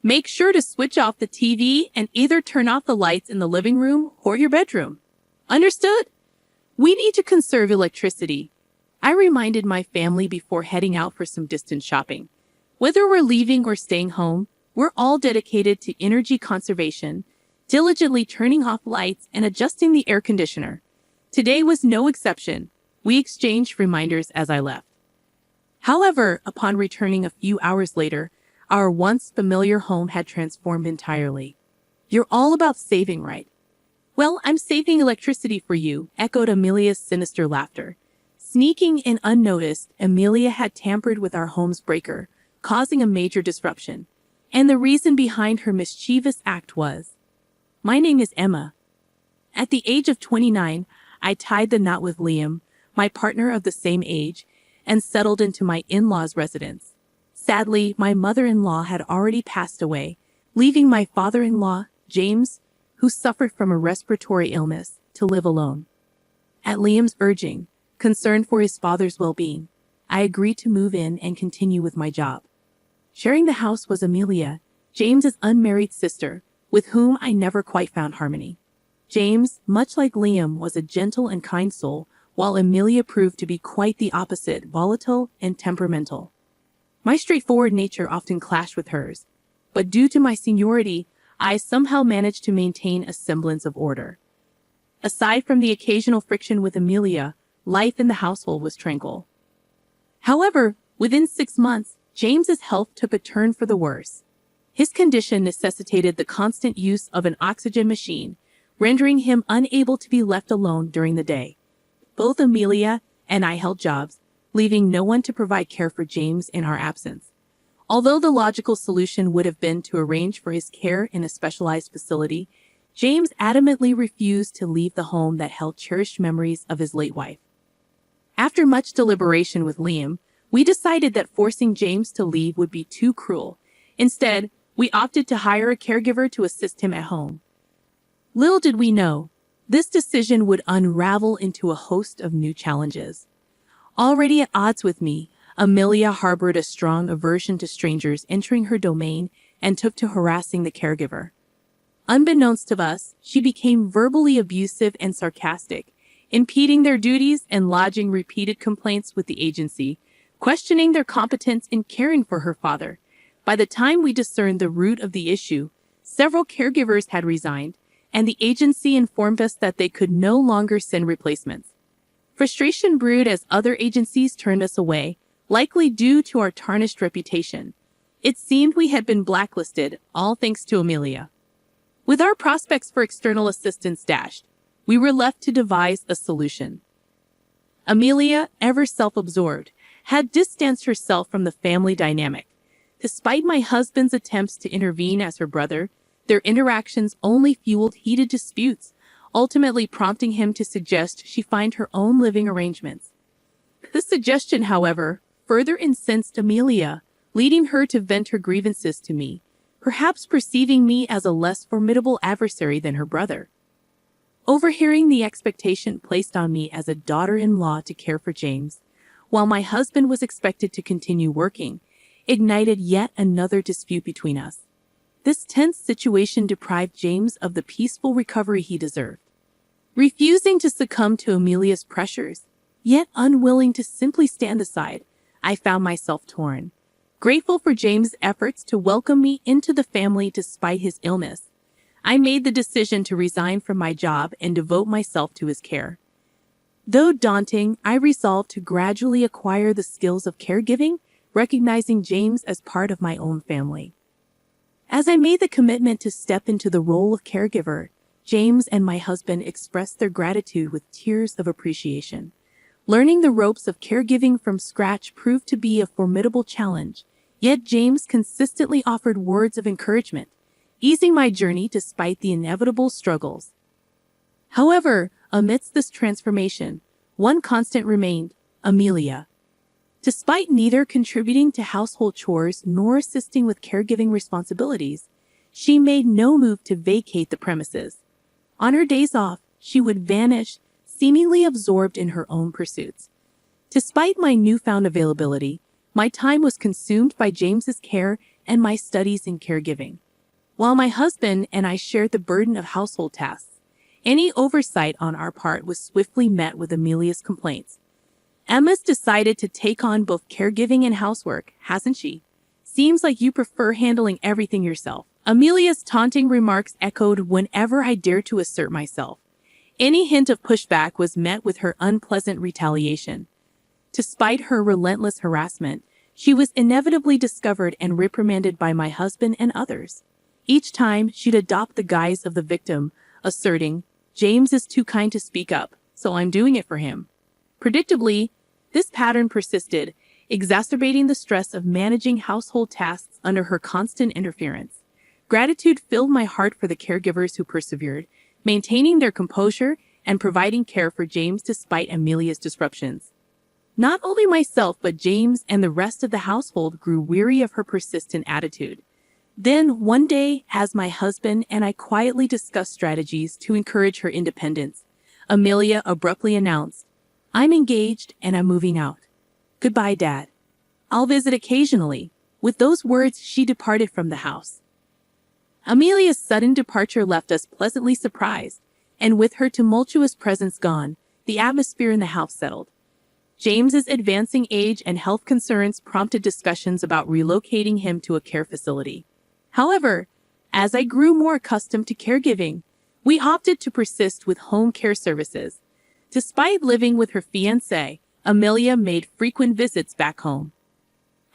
Make sure to switch off the TV and either turn off the lights in the living room or your bedroom. Understood? We need to conserve electricity. I reminded my family before heading out for some distance shopping. Whether we're leaving or staying home, we're all dedicated to energy conservation, diligently turning off lights and adjusting the air conditioner. Today was no exception. We exchanged reminders as I left. However, upon returning a few hours later, our once familiar home had transformed entirely. You're all about saving, right? Well, I'm saving electricity for you, echoed Amelia's sinister laughter. Sneaking in unnoticed, Amelia had tampered with our home's breaker, causing a major disruption. And the reason behind her mischievous act was, my name is Emma. At the age of 29, I tied the knot with Liam, my partner of the same age, and settled into my in-laws' residence. Sadly, my mother-in-law had already passed away, leaving my father-in-law, James, who suffered from a respiratory illness, to live alone. At Liam's urging, concerned for his father's well-being, I agreed to move in and continue with my job. Sharing the house was Amelia, James's unmarried sister, with whom I never quite found harmony. James, much like Liam, was a gentle and kind soul, while Amelia proved to be quite the opposite, volatile and temperamental. My straightforward nature often clashed with hers, but due to my seniority, I somehow managed to maintain a semblance of order. Aside from the occasional friction with Amelia, life in the household was tranquil. However, within 6 months, James's health took a turn for the worse. His condition necessitated the constant use of an oxygen machine, rendering him unable to be left alone during the day. Both Amelia and I held jobs, leaving no one to provide care for James in our absence. Although the logical solution would have been to arrange for his care in a specialized facility, James adamantly refused to leave the home that held cherished memories of his late wife. After much deliberation with Liam, we decided that forcing James to leave would be too cruel. Instead, we opted to hire a caregiver to assist him at home. Little did we know, this decision would unravel into a host of new challenges. Already at odds with me, Amelia harbored a strong aversion to strangers entering her domain and took to harassing the caregiver. Unbeknownst to us, she became verbally abusive and sarcastic, impeding their duties and lodging repeated complaints with the agency, questioning their competence in caring for her father. By the time we discerned the root of the issue, several caregivers had resigned, and the agency informed us that they could no longer send replacements. Frustration brewed as other agencies turned us away, likely due to our tarnished reputation. It seemed we had been blacklisted, all thanks to Amelia. With our prospects for external assistance dashed, we were left to devise a solution. Amelia, ever self-absorbed, had distanced herself from the family dynamic. Despite my husband's attempts to intervene as her brother, their interactions only fueled heated disputes, ultimately prompting him to suggest she find her own living arrangements. This suggestion, however, further incensed Amelia, leading her to vent her grievances to me, perhaps perceiving me as a less formidable adversary than her brother. Overhearing the expectation placed on me as a daughter-in-law to care for James, while my husband was expected to continue working, ignited yet another dispute between us. This tense situation deprived James of the peaceful recovery he deserved. Refusing to succumb to Amelia's pressures, yet unwilling to simply stand aside, I found myself torn. Grateful for James' efforts to welcome me into the family despite his illness, I made the decision to resign from my job and devote myself to his care. Though daunting, I resolved to gradually acquire the skills of caregiving, recognizing James as part of my own family. As I made the commitment to step into the role of caregiver, James and my husband expressed their gratitude with tears of appreciation. Learning the ropes of caregiving from scratch proved to be a formidable challenge, yet James consistently offered words of encouragement, easing my journey despite the inevitable struggles. However, amidst this transformation, one constant remained: Amelia. Despite neither contributing to household chores nor assisting with caregiving responsibilities, she made no move to vacate the premises. On her days off, she would vanish, seemingly absorbed in her own pursuits. Despite my newfound availability, my time was consumed by James's care and my studies in caregiving. While my husband and I shared the burden of household tasks, any oversight on our part was swiftly met with Amelia's complaints. "Emma's decided to take on both caregiving and housework, hasn't she? Seems like you prefer handling everything yourself." Amelia's taunting remarks echoed whenever I dared to assert myself. Any hint of pushback was met with her unpleasant retaliation. Despite her relentless harassment, she was inevitably discovered and reprimanded by my husband and others. Each time, she'd adopt the guise of the victim, asserting, "James is too kind to speak up, so I'm doing it for him." Predictably, this pattern persisted, exacerbating the stress of managing household tasks under her constant interference. Gratitude filled my heart for the caregivers who persevered, maintaining their composure and providing care for James despite Amelia's disruptions. Not only myself, but James and the rest of the household grew weary of her persistent attitude. Then, one day, as my husband and I quietly discussed strategies to encourage her independence, Amelia abruptly announced, "I'm engaged and I'm moving out. Goodbye, Dad. I'll visit occasionally." With those words, she departed from the house. Amelia's sudden departure left us pleasantly surprised, and with her tumultuous presence gone, the atmosphere in the house settled. James's advancing age and health concerns prompted discussions about relocating him to a care facility. However, as I grew more accustomed to caregiving, we opted to persist with home care services. Despite living with her fiancé, Amelia made frequent visits back home.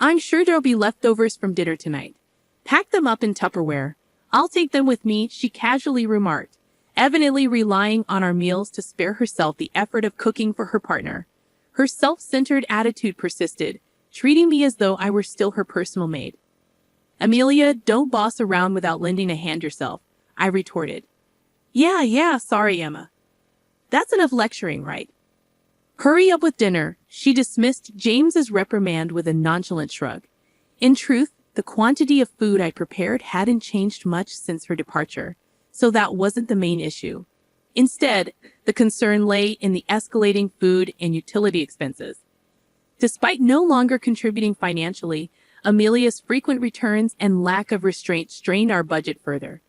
"I'm sure there'll be leftovers from dinner tonight. Pack them up in Tupperware. I'll take them with me," she casually remarked, evidently relying on our meals to spare herself the effort of cooking for her partner. Her self-centered attitude persisted, treating me as though I were still her personal maid. "Amelia, don't boss around without lending a hand yourself," I retorted. Yeah, sorry, Emma. That's enough lecturing, right? Hurry up with dinner." She dismissed James's reprimand with a nonchalant shrug. In truth, the quantity of food I prepared hadn't changed much since her departure, so that wasn't the main issue. Instead, the concern lay in the escalating food and utility expenses. Despite no longer contributing financially, Amelia's frequent returns and lack of restraint strained our budget further.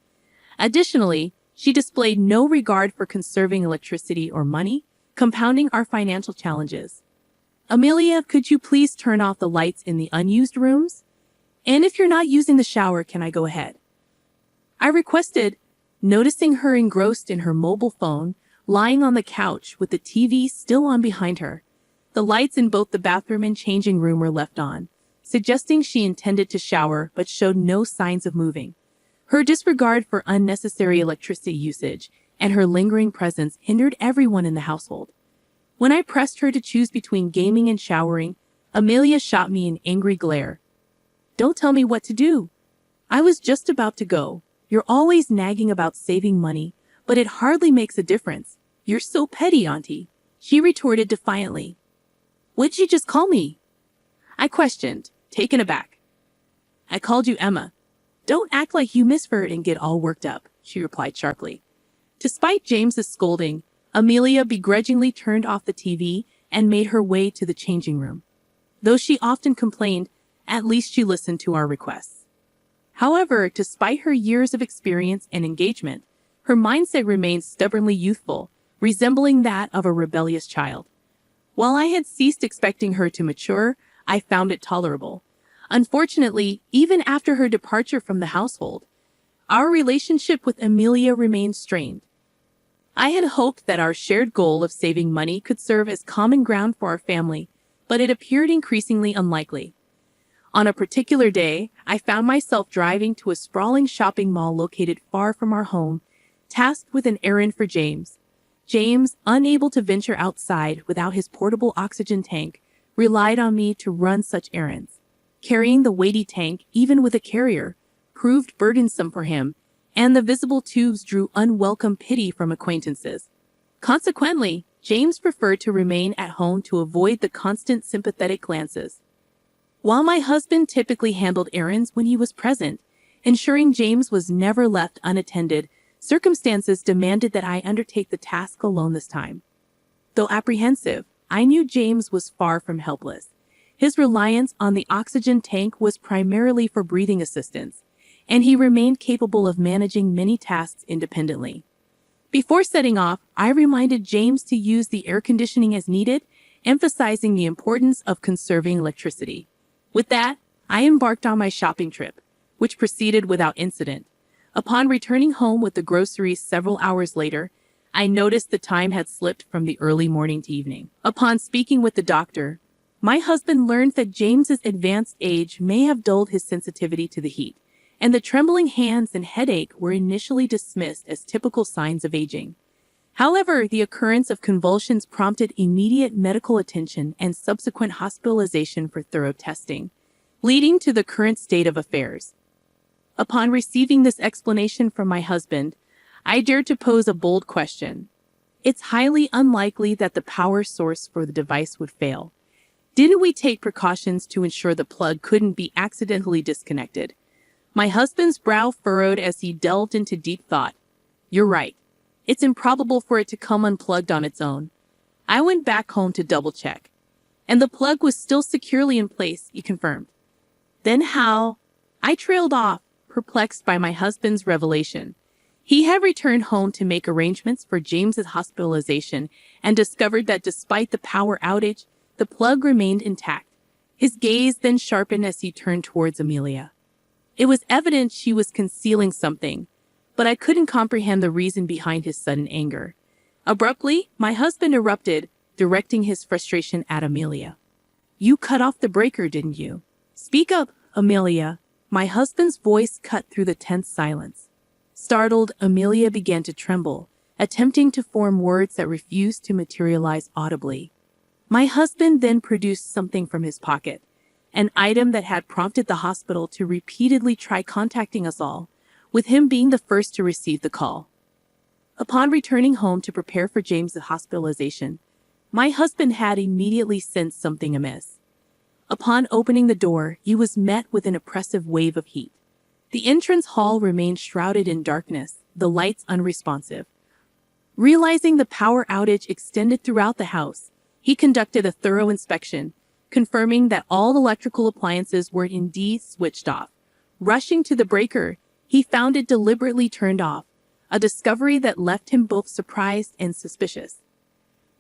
Additionally, she displayed no regard for conserving electricity or money, compounding our financial challenges. "Amelia, could you please turn off the lights in the unused rooms? And if you're not using the shower, can I go ahead?" I requested, noticing her engrossed in her mobile phone, lying on the couch with the TV still on behind her. The lights in both the bathroom and changing room were left on, suggesting she intended to shower but showed no signs of moving. Her disregard for unnecessary electricity usage and her lingering presence hindered everyone in the household. When I pressed her to choose between gaming and showering, Amelia shot me an angry glare. "Don't tell me what to do. I was just about to go. You're always nagging about saving money, but it hardly makes a difference. You're so petty, Auntie," she retorted defiantly. "What'd you just call me?" I questioned, taken aback. "I called you Emma." "Don't act like you misheard and get all worked up," she replied sharply. Despite James's scolding, Amelia begrudgingly turned off the TV and made her way to the changing room. Though she often complained, at least she listened to our requests. However, despite her years of experience and engagement, her mindset remained stubbornly youthful, resembling that of a rebellious child. While I had ceased expecting her to mature, I found it tolerable. Unfortunately, even after her departure from the household, our relationship with Amelia remained strained. I had hoped that our shared goal of saving money could serve as common ground for our family, but it appeared increasingly unlikely. On a particular day, I found myself driving to a sprawling shopping mall located far from our home, tasked with an errand for James. James, unable to venture outside without his portable oxygen tank, relied on me to run such errands. Carrying the weighty tank, even with a carrier, proved burdensome for him, and the visible tubes drew unwelcome pity from acquaintances. Consequently, James preferred to remain at home to avoid the constant sympathetic glances. While my husband typically handled errands when he was present, ensuring James was never left unattended, circumstances demanded that I undertake the task alone this time. Though apprehensive, I knew James was far from helpless. His reliance on the oxygen tank was primarily for breathing assistance, and he remained capable of managing many tasks independently. Before setting off, I reminded James to use the air conditioning as needed, emphasizing the importance of conserving electricity. With that, I embarked on my shopping trip, which proceeded without incident. Upon returning home with the groceries several hours later, I noticed the time had slipped from the early morning to evening. Upon speaking with the doctor, my husband learned that James's advanced age may have dulled his sensitivity to the heat, and the trembling hands and headache were initially dismissed as typical signs of aging. However, the occurrence of convulsions prompted immediate medical attention and subsequent hospitalization for thorough testing, leading to the current state of affairs. Upon receiving this explanation from my husband, I dared to pose a bold question. It's highly unlikely that the power source for the device would fail. Didn't we take precautions to ensure the plug couldn't be accidentally disconnected? My husband's brow furrowed as he delved into deep thought. You're right. It's improbable for it to come unplugged on its own. I went back home to double-check, and the plug was still securely in place, he confirmed. Then how? I trailed off, perplexed by my husband's revelation. He had returned home to make arrangements for James's hospitalization and discovered that despite the power outage, the plug remained intact. His gaze then sharpened as he turned towards Amelia. It was evident she was concealing something, but I couldn't comprehend the reason behind his sudden anger. Abruptly, my husband erupted, directing his frustration at Amelia. You cut off the breaker, didn't you? Speak up, Amelia. My husband's voice cut through the tense silence. Startled, Amelia began to tremble, attempting to form words that refused to materialize audibly. My husband then produced something from his pocket, an item that had prompted the hospital to repeatedly try contacting us all, with him being the first to receive the call. Upon returning home to prepare for James's hospitalization, my husband had immediately sensed something amiss. Upon opening the door, he was met with an oppressive wave of heat. The entrance hall remained shrouded in darkness, the lights unresponsive. Realizing the power outage extended throughout the house, he conducted a thorough inspection, confirming that all electrical appliances were indeed switched off. Rushing to the breaker, he found it deliberately turned off, a discovery that left him both surprised and suspicious.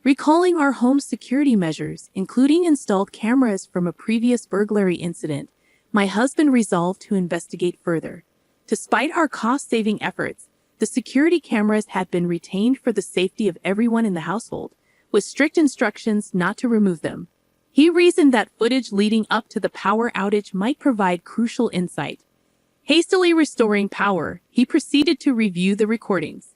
Recalling our home's security measures, including installed cameras from a previous burglary incident, my husband resolved to investigate further. Despite our cost-saving efforts, the security cameras had been retained for the safety of everyone in the household, with strict instructions not to remove them. He reasoned that footage leading up to the power outage might provide crucial insight. Hastily restoring power, he proceeded to review the recordings.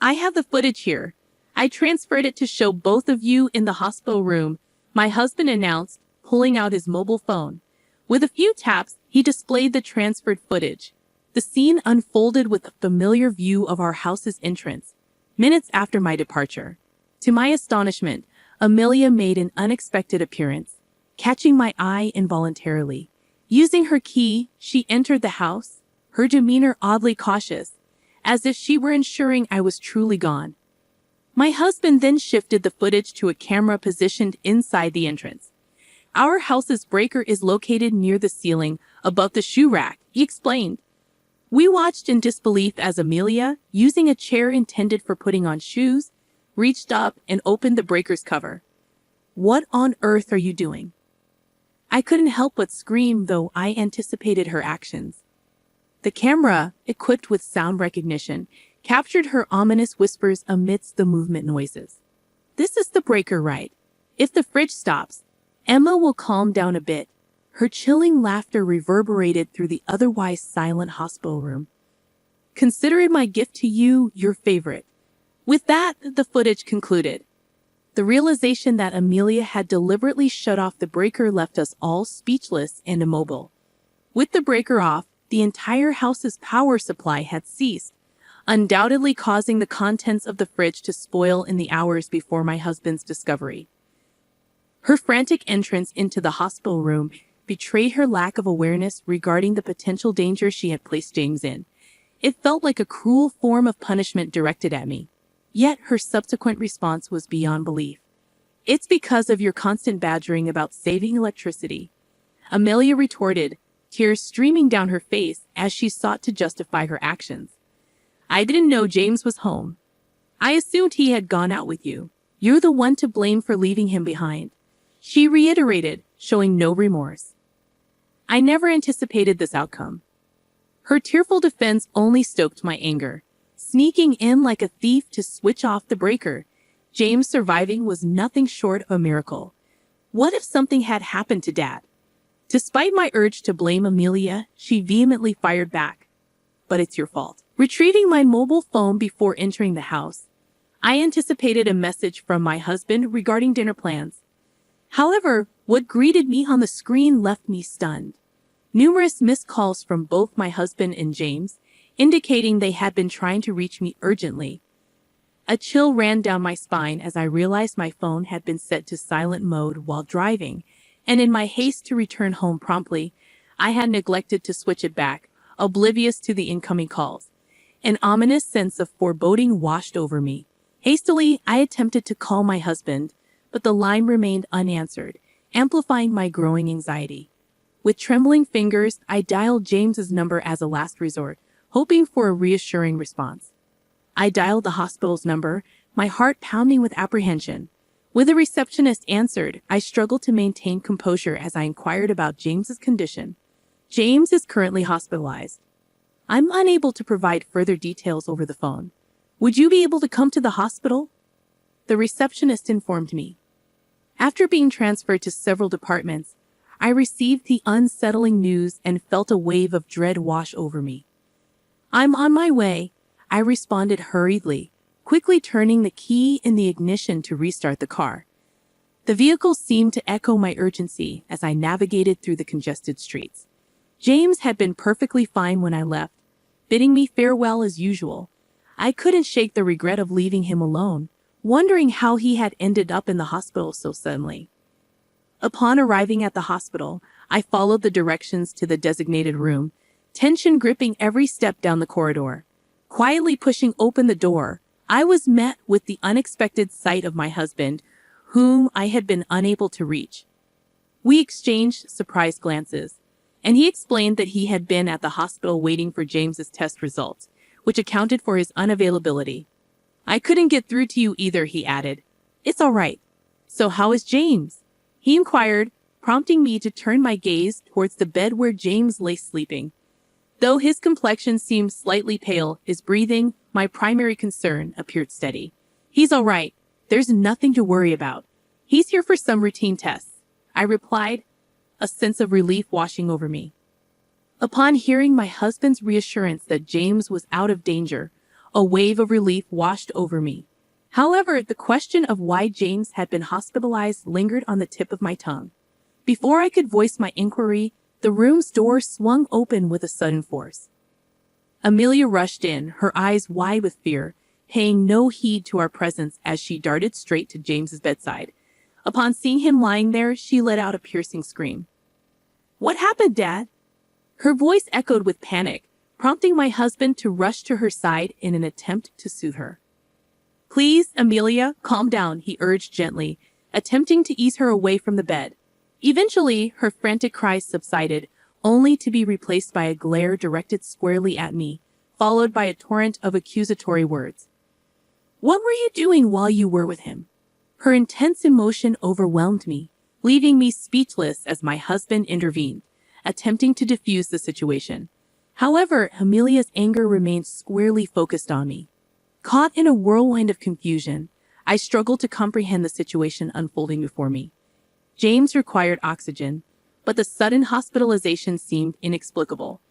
I have the footage here. I transferred it to show both of you in the hospital room, my husband announced, pulling out his mobile phone. With a few taps, he displayed the transferred footage. The scene unfolded with a familiar view of our house's entrance, minutes after my departure. To my astonishment, Amelia made an unexpected appearance, catching my eye involuntarily. Using her key, she entered the house, her demeanor oddly cautious, as if she were ensuring I was truly gone. My husband then shifted the footage to a camera positioned inside the entrance. Our house's breaker is located near the ceiling, above the shoe rack, he explained. We watched in disbelief as Amelia, using a chair intended for putting on shoes, reached up and opened the breaker's cover. What on earth are you doing? I couldn't help but scream, though I anticipated her actions. The camera, equipped with sound recognition, captured her ominous whispers amidst the movement noises. This is the breaker, right? If the fridge stops, Emma will calm down a bit. Her chilling laughter reverberated through the otherwise silent hospital room. Consider it my gift to you, your favorite. With that, the footage concluded. The realization that Amelia had deliberately shut off the breaker left us all speechless and immobile. With the breaker off, the entire house's power supply had ceased, undoubtedly causing the contents of the fridge to spoil in the hours before my husband's discovery. Her frantic entrance into the hospital room betrayed her lack of awareness regarding the potential danger she had placed James in. It felt like a cruel form of punishment directed at me. Yet her subsequent response was beyond belief. It's because of your constant badgering about saving electricity. Amelia retorted, tears streaming down her face as she sought to justify her actions. I didn't know James was home. I assumed he had gone out with you. You're the one to blame for leaving him behind. She reiterated, showing no remorse. I never anticipated this outcome. Her tearful defense only stoked my anger. Sneaking in like a thief to switch off the breaker, James surviving was nothing short of a miracle. What if something had happened to Dad? Despite my urge to blame Amelia, she vehemently fired back. But it's your fault. Retrieving my mobile phone before entering the house, I anticipated a message from my husband regarding dinner plans. However, what greeted me on the screen left me stunned. Numerous missed calls from both my husband and James, indicating they had been trying to reach me urgently. A chill ran down my spine as I realized my phone had been set to silent mode while driving, and in my haste to return home promptly, I had neglected to switch it back, oblivious to the incoming calls. An ominous sense of foreboding washed over me. Hastily, I attempted to call my husband, but the line remained unanswered, amplifying my growing anxiety. With trembling fingers, I dialed James's number as a last resort, hoping for a reassuring response. I dialed the hospital's number, my heart pounding with apprehension. When the receptionist answered, I struggled to maintain composure as I inquired about James's condition. James is currently hospitalized. I'm unable to provide further details over the phone. Would you be able to come to the hospital? The receptionist informed me. After being transferred to several departments, I received the unsettling news and felt a wave of dread wash over me. I'm on my way, I responded hurriedly, quickly turning the key in the ignition to restart the car. The vehicle seemed to echo my urgency as I navigated through the congested streets. James had been perfectly fine when I left, bidding me farewell as usual. I couldn't shake the regret of leaving him alone, wondering how he had ended up in the hospital so suddenly. Upon arriving at the hospital, I followed the directions to the designated room, tension gripping every step down the corridor. Quietly pushing open the door, I was met with the unexpected sight of my husband, whom I had been unable to reach. We exchanged surprised glances, and he explained that he had been at the hospital waiting for James's test results, which accounted for his unavailability. I couldn't get through to you either, he added. It's all right. So how is James? He inquired, prompting me to turn my gaze towards the bed where James lay sleeping. Though his complexion seemed slightly pale, his breathing, my primary concern, appeared steady. He's all right. There's nothing to worry about. He's here for some routine tests, I replied, a sense of relief washing over me. Upon hearing my husband's reassurance that James was out of danger, a wave of relief washed over me. However, the question of why James had been hospitalized lingered on the tip of my tongue. Before I could voice my inquiry, the room's door swung open with a sudden force. Amelia rushed in, her eyes wide with fear, paying no heed to our presence as she darted straight to James's bedside. Upon seeing him lying there, she let out a piercing scream. What happened, Dad? Her voice echoed with panic, prompting my husband to rush to her side in an attempt to soothe her. Please, Amelia, calm down, he urged gently, attempting to ease her away from the bed. Eventually, her frantic cries subsided, only to be replaced by a glare directed squarely at me, followed by a torrent of accusatory words. What were you doing while you were with him? Her intense emotion overwhelmed me, leaving me speechless as my husband intervened, attempting to defuse the situation. However, Amelia's anger remained squarely focused on me. Caught in a whirlwind of confusion, I struggled to comprehend the situation unfolding before me. James required oxygen, but the sudden hospitalization seemed inexplicable.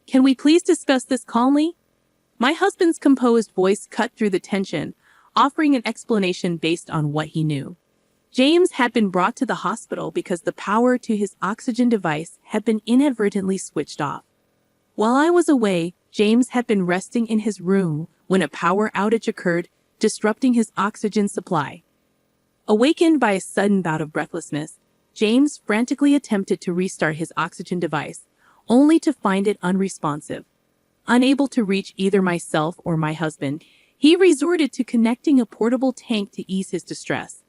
Can we please discuss this calmly? My husband's composed voice cut through the tension, offering an explanation based on what he knew. James had been brought to the hospital because the power to his oxygen device had been inadvertently switched off. While I was away, James had been resting in his room when a power outage occurred, disrupting his oxygen supply. Awakened by a sudden bout of breathlessness, James frantically attempted to restart his oxygen device, only to find it unresponsive. Unable to reach either myself or my husband, he resorted to connecting a portable tank to ease his distress.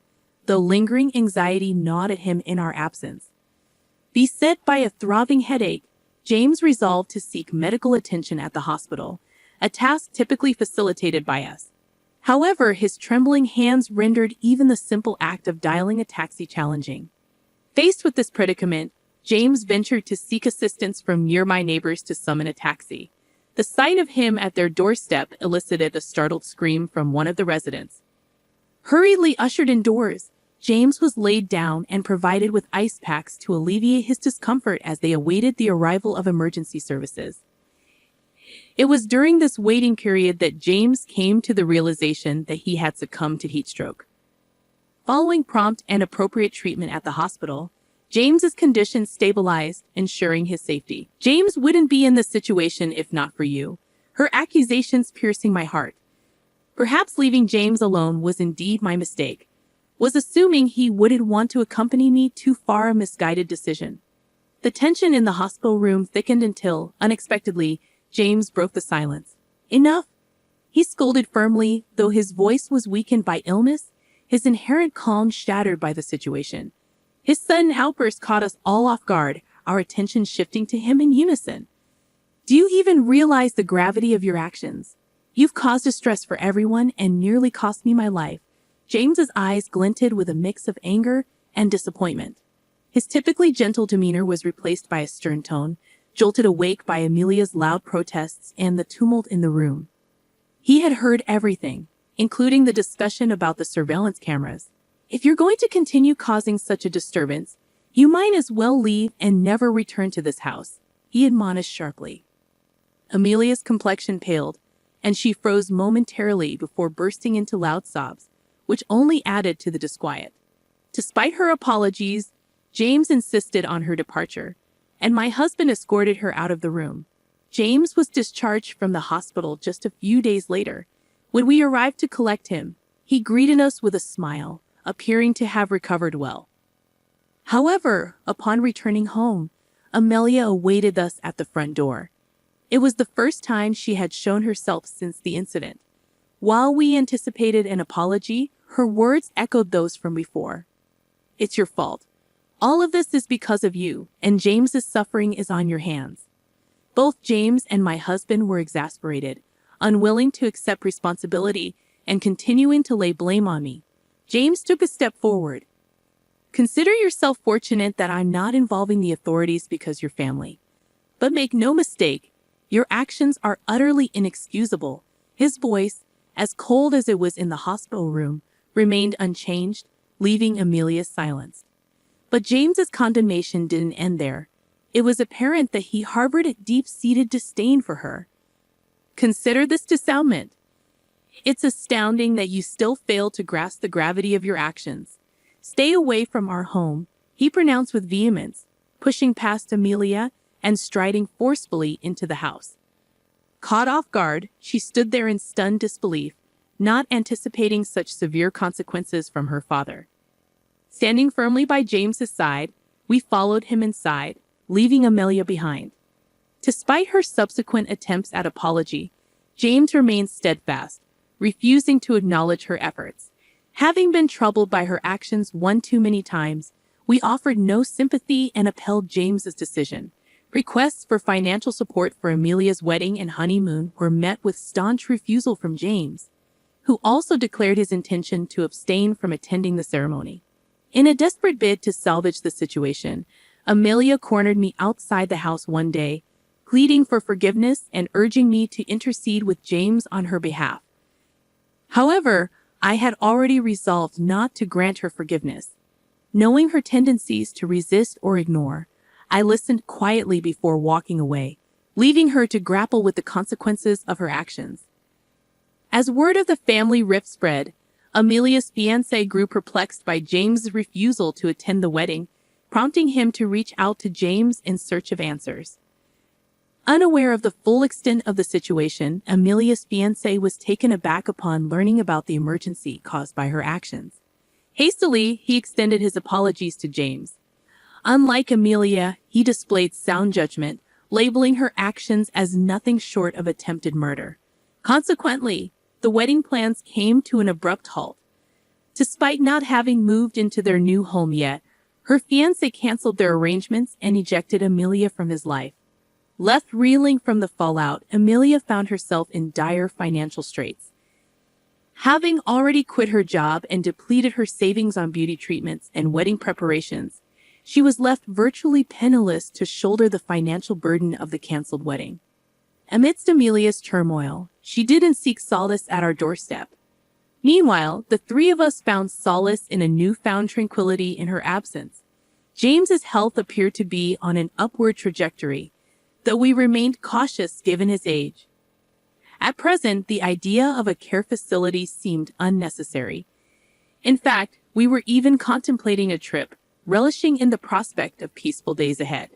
though lingering anxiety gnawed at him in our absence. Beset by a throbbing headache, James resolved to seek medical attention at the hospital, a task typically facilitated by us. However, his trembling hands rendered even the simple act of dialing a taxi challenging. Faced with this predicament, James ventured to seek assistance from nearby neighbors to summon a taxi. The sight of him at their doorstep elicited a startled scream from one of the residents. Hurriedly ushered indoors, James was laid down and provided with ice packs to alleviate his discomfort as they awaited the arrival of emergency services. It was during this waiting period that James came to the realization that he had succumbed to heat stroke. Following prompt and appropriate treatment at the hospital, James's condition stabilized, ensuring his safety. James wouldn't be in this situation if not for you. Her accusations piercing my heart. Perhaps leaving James alone was indeed my mistake. Was assuming he wouldn't want to accompany me too far a misguided decision. The tension in the hospital room thickened until, unexpectedly, James broke the silence. Enough! He scolded firmly, though his voice was weakened by illness, his inherent calm shattered by the situation. His sudden outburst caught us all off guard, our attention shifting to him in unison. Do you even realize the gravity of your actions? You've caused distress for everyone and nearly cost me my life. James's eyes glinted with a mix of anger and disappointment. His typically gentle demeanor was replaced by a stern tone, jolted awake by Amelia's loud protests and the tumult in the room. He had heard everything, including the discussion about the surveillance cameras. If you're going to continue causing such a disturbance, you might as well leave and never return to this house, he admonished sharply. Amelia's complexion paled, and she froze momentarily before bursting into loud sobs, which only added to the disquiet. Despite her apologies, James insisted on her departure, and my husband escorted her out of the room. James was discharged from the hospital just a few days later. When we arrived to collect him, he greeted us with a smile, appearing to have recovered well. However, upon returning home, Amelia awaited us at the front door. It was the first time she had shown herself since the incident. While we anticipated an apology, her words echoed those from before. It's your fault. All of this is because of you, and James's suffering is on your hands. Both James and my husband were exasperated, unwilling to accept responsibility and continuing to lay blame on me. James took a step forward. Consider yourself fortunate that I'm not involving the authorities because you're family. But make no mistake, your actions are utterly inexcusable. His voice, as cold as it was in the hospital room, remained unchanged, leaving Amelia silenced. But James's condemnation didn't end there. It was apparent that he harbored a deep-seated disdain for her. Consider this disavowment. It's astounding that you still fail to grasp the gravity of your actions. Stay away from our home, he pronounced with vehemence, pushing past Amelia and striding forcefully into the house. Caught off guard, she stood there in stunned disbelief, not anticipating such severe consequences from her father. Standing firmly by James's side, we followed him inside, leaving Amelia behind. Despite her subsequent attempts at apology, James remained steadfast, refusing to acknowledge her efforts. Having been troubled by her actions one too many times, we offered no sympathy and upheld James's decision. Requests for financial support for Amelia's wedding and honeymoon were met with staunch refusal from James, who also declared his intention to abstain from attending the ceremony. In a desperate bid to salvage the situation, Amelia cornered me outside the house one day, pleading for forgiveness and urging me to intercede with James on her behalf. However, I had already resolved not to grant her forgiveness. Knowing her tendencies to resist or ignore, I listened quietly before walking away, leaving her to grapple with the consequences of her actions. As word of the family rift spread, Amelia's fiancé grew perplexed by James's refusal to attend the wedding, prompting him to reach out to James in search of answers. Unaware of the full extent of the situation, Amelia's fiancé was taken aback upon learning about the emergency caused by her actions. Hastily, he extended his apologies to James. Unlike Amelia, he displayed sound judgment, labeling her actions as nothing short of attempted murder. Consequently, the wedding plans came to an abrupt halt. Despite not having moved into their new home yet, her fiancé canceled their arrangements and ejected Amelia from his life. Left reeling from the fallout, Amelia found herself in dire financial straits. Having already quit her job and depleted her savings on beauty treatments and wedding preparations, she was left virtually penniless to shoulder the financial burden of the canceled wedding. Amidst Amelia's turmoil, she didn't seek solace at our doorstep. Meanwhile, the three of us found solace in a newfound tranquility in her absence. James's health appeared to be on an upward trajectory, though we remained cautious given his age. At present, the idea of a care facility seemed unnecessary. In fact, we were even contemplating a trip, relishing in the prospect of peaceful days ahead.